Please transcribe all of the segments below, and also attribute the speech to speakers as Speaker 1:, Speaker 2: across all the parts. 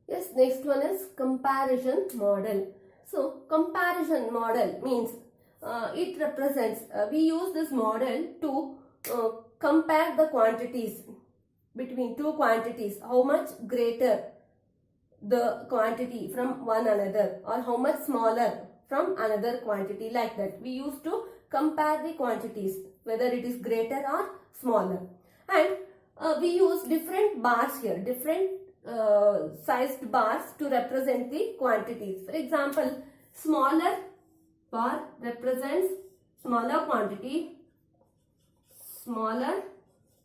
Speaker 1: Yes, next one is comparison model. So comparison model means it represents, we use this model to compare the quantities between two quantities, how much greater the quantity from one another or how much smaller from another quantity, like that. We used to compare the quantities whether it is greater or smaller, and we use different bars here, different sized bars to represent the quantities. For example, smaller bar represents smaller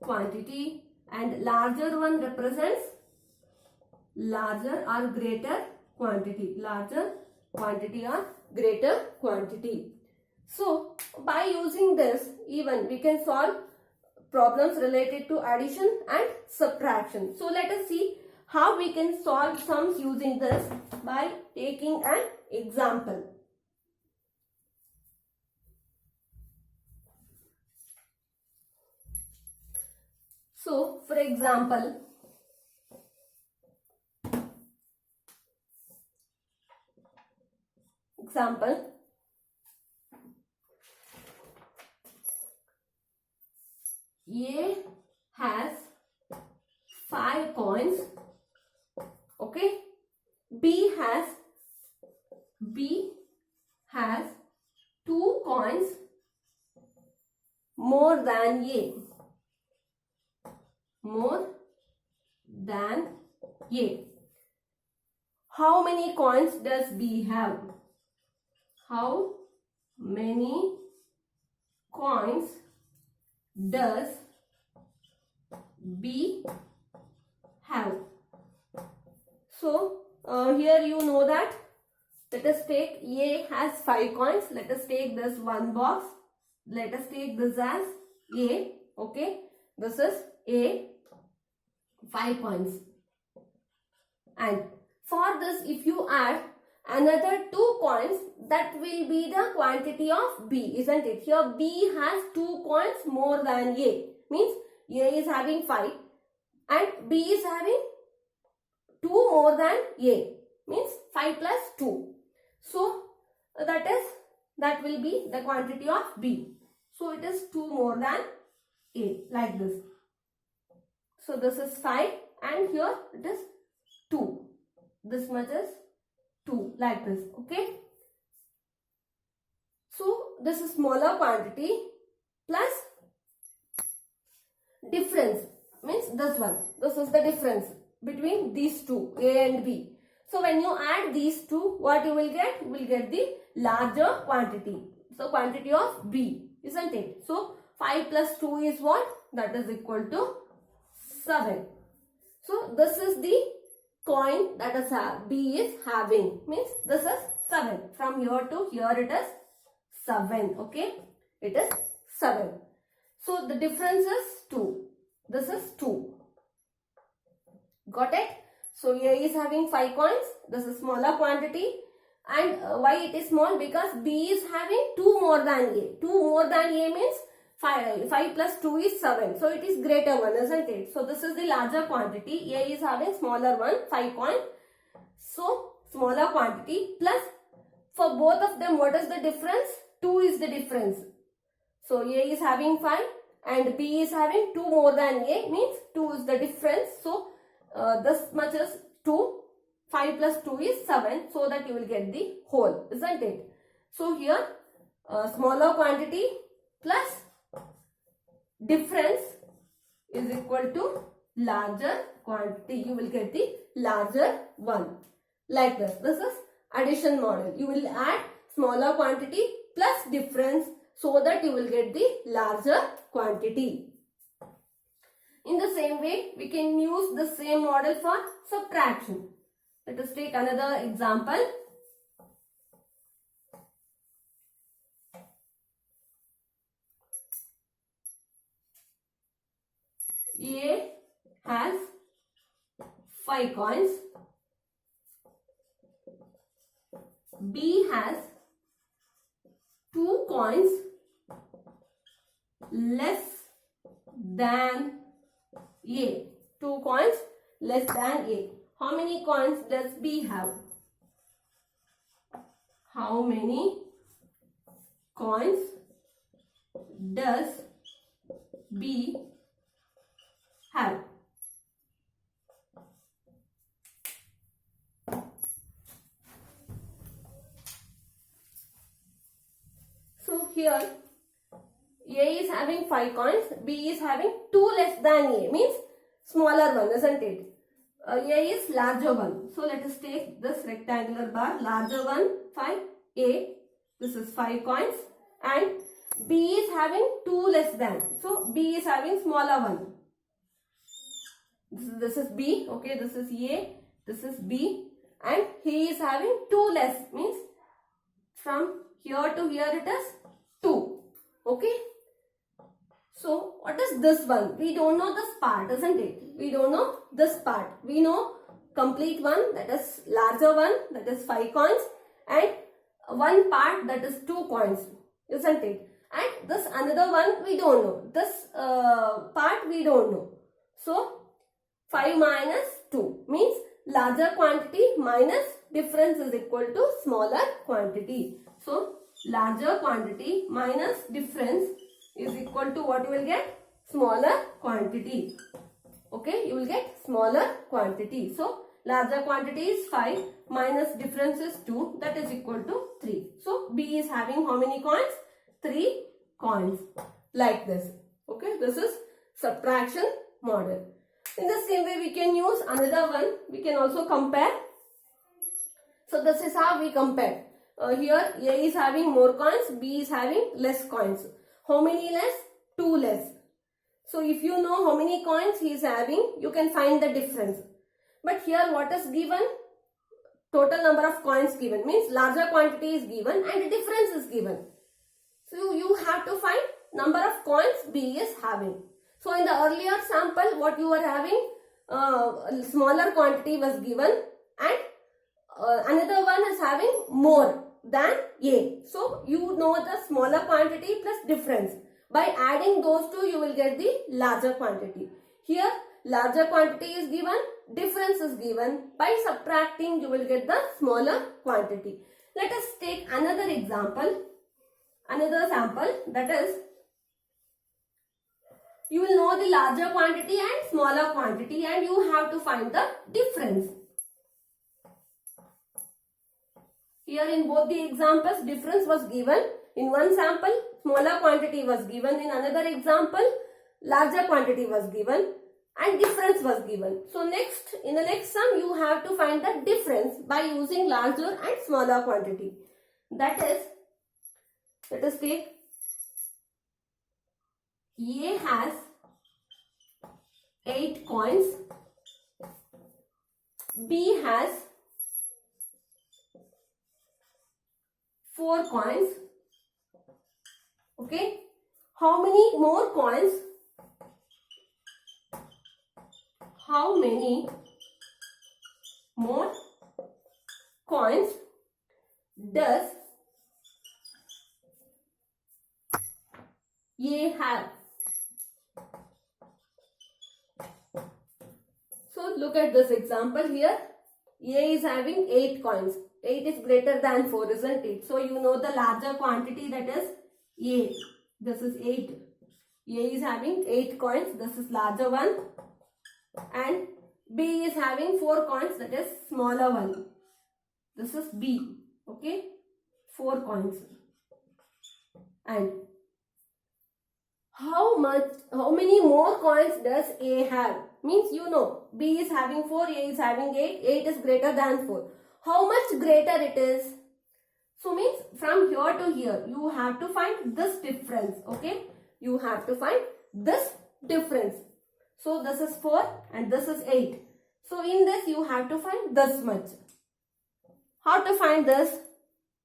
Speaker 1: quantity, and larger one represents larger or greater quantity, larger quantity or greater quantity. So by using this, even we can solve problems related to addition and subtraction. So let us see how we can solve sums using this by taking an example. So for example, A has 5 coins, okay. B has 2 coins more than A. How many coins does B have? How many coins does B have? So here you know that. Let us take A has 5 coins. Let us take this one box. Let us take this as A. Okay. This is A, 5 coins. And for this, if you add another 2 coins, that will be the quantity of B, isn't it? Here B has 2 coins more than A. Means A is having 5 and B is having 2 more than A. Means 5 plus 2. So that will be the quantity of B. So it is 2 more than A, like this. So this is 5 and here it is 2. This much is 2, like this, okay. So this is smaller quantity plus difference, means this one. This is the difference between these two, A and B. So when you add these two, what you will get? You will get the larger quantity. So quantity of B, isn't it? So 5 plus 2 is what? That is equal to 7. So this is the coin that is B is having. Means this is 7. From here to here it is 7. Okay. It is 7. So the difference is 2. This is 2. Got it? So A is having 5 coins. This is smaller quantity. And why it is small? Because B is having 2 more than A. 2 more than A means 5 plus 2 is 7. So it is greater one, isn't it? So this is the larger quantity. A is having smaller one, 5 coin. So smaller quantity plus, for both of them, what is the difference? 2 is the difference. So A is having 5 and B is having 2 more than A, means 2 is the difference. So this much is 2. 5 plus 2 is 7. So that you will get the whole, isn't it? So here smaller quantity plus difference is equal to larger quantity. You will get the larger one, like this. This is addition model. You will add smaller quantity plus difference so that you will get the larger quantity. In the same way, we can use the same model for subtraction. Let us take another example. A has 5 coins. B has 2 coins less than A. 2 coins less than A. How many coins does B have? How many coins does B have? So here A is having 5 coins, B is having 2 less than A, means smaller one, isn't it? A is larger one. So let us take this rectangular bar, larger one, 5, A, this is 5 coins, and B is having 2 less than. So B is having smaller one. This is B, okay, this is A, this is B, and he is having 2 less, means from here to here it is 2, okay. So what is this one? We don't know this part, isn't it? We don't know this part. We know complete one, that is larger one, that is 5 coins, and one part, that is 2 coins, isn't it? And this another one we don't know. This part we don't know. So 5 minus 2 means larger quantity minus difference is equal to smaller quantity. So larger quantity minus difference is equal to what you will get? Smaller quantity. Okay, you will get smaller quantity. So larger quantity is 5 minus difference is 2, that is equal to 3. So B is having how many coins? 3 coins, like this. Okay, this is subtraction model. In the same way we can use another one. We can also compare. So this is how we compare. Here A is having more coins, B is having less coins. How many less? 2 less. So if you know how many coins he is having, you can find the difference. But here what is given? Total number of coins given, means larger quantity is given and the difference is given. So you have to find number of coins B is having. So in the earlier sample, what you were having, smaller quantity was given, and another one is having more than A. So you know the smaller quantity plus difference. By adding those two, you will get the larger quantity. Here, larger quantity is given, difference is given. By subtracting, you will get the smaller quantity. Let us take another example, another sample, that is, you will know the larger quantity and smaller quantity, and you have to find the difference. Here in both the examples, difference was given. In one sample, smaller quantity was given. In another example, larger quantity was given and difference was given. So next, in the next sum, you have to find the difference by using larger and smaller quantity. That is, let us take A has 8 coins, B has 4 coins. Okay, how many more coins? How many more coins does A have? So look at this example here. A is having 8 coins. 8 is greater than 4, isn't it? So you know the larger quantity, that is A. This is 8. A is having 8 coins. This is larger one. And B is having 4 coins. That is smaller one. This is B. Okay. 4 coins. And how many more coins does A have? Means you know B is having 4, A is having 8. 8 is greater than 4. How much greater it is? So means from here to here, you have to find this difference. Okay. You have to find this difference. So this is 4 and this is 8. So in this you have to find this much. How to find this?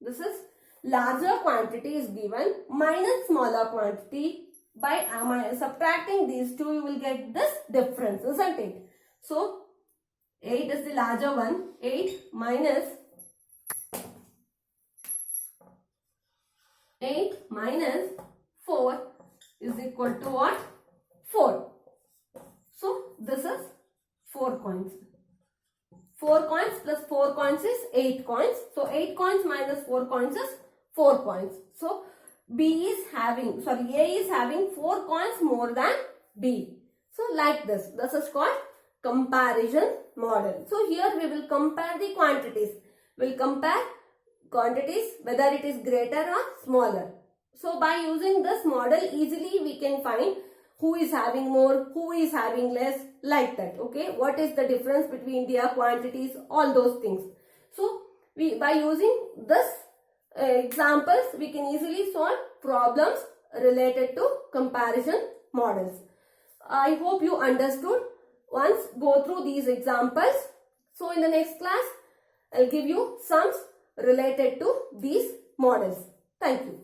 Speaker 1: This is larger quantity is given minus smaller quantity. By subtracting these two, you will get this difference, isn't it? So 8 is the larger one. 8 minus 4 is equal to what? 4. So this is 4 coins. 4 coins plus 4 coins is 8 coins. So 8 coins minus 4 coins is 4 coins. So A is having 4 coins more than B. So like this is called comparison model. So here we will compare the quantities. We'll compare quantities whether it is greater or smaller. So by using this model, easily we can find who is having more, who is having less, like that. Okay, what is the difference between their quantities, all those things. So by using this examples, we can easily solve problems related to comparison models. I hope you understood. Once go through these examples. So in the next class, I'll give you sums related to these models. Thank you.